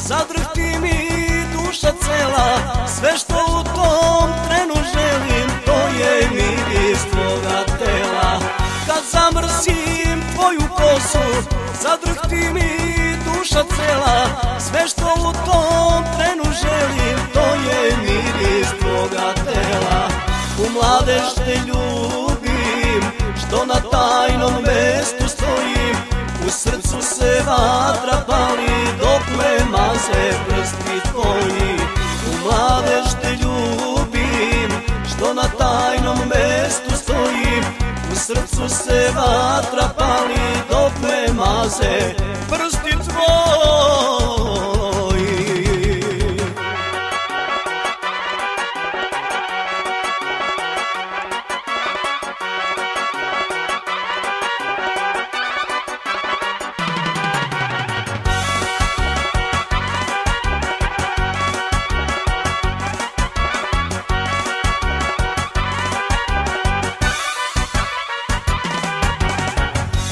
zadrhti mi duša cela. Sve što u tom trenu želim, to je miris tvoga tela. Kad zamrsim tvoju kosu, zadrhti mi duša cela. Sve što u tom trenu želim, to je miris tvoga tela. U mladež te ljubim, što na tajnom mestu stojim. U srcu se vatra pali, dok me maze prsti tvoji. U mladež te ljubim, što na tajnom mestu stojim. U srcu se vatra pali, dok me maze prsti tvoji.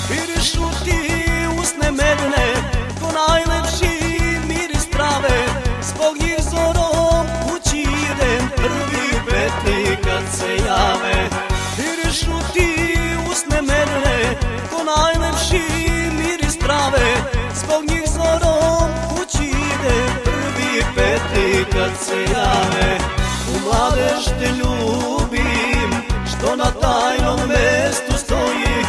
Mirišu ti usne medene, ko najlepši miris trave. Zbog njih zorom kući idem, prvi petli kad se jave. Mirišu ti usne medene, ko najlepši miris trave. Zbog njih zorom kući idem, prvi petli kad se jave. U mladež te ljubim, što na tajnom mestu stoji.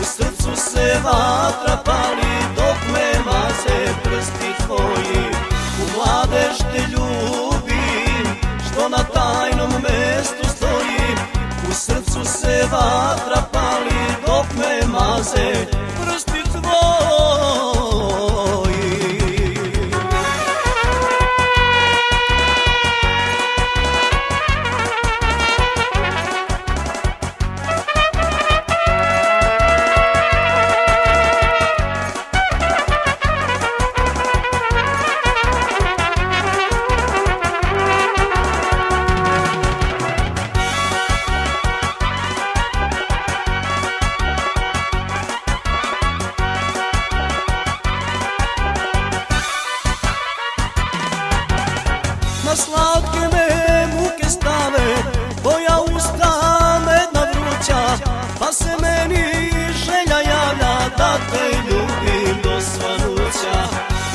U srcu se vatra pali, dok me maze prsti tvoji. U mladež te ljubim, što na tajnom mestu stoji. U srcu se vatra pali, dok me maze prsti tvoji. Na slatke me muke stave, tvoja usta medna vruća. Pa se meni želja javlja, da te ljubim do svanuća.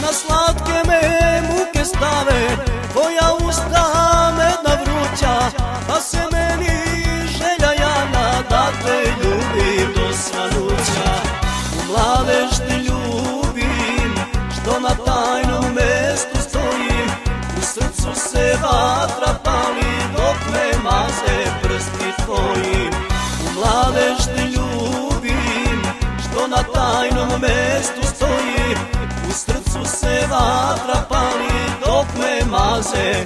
Na slatke me muke stave, tvoja usta medna vruća. Pa se meni želja javlja, da te ljubim do svanuća. U mladež te ljubim, što na tajnom mestu stojim. U srcu se vatra pali, dok me maze prsti tvoji. U mladež te ljubim, što na tajnom mestu stoji. U srcu se vatra pali, dok me maze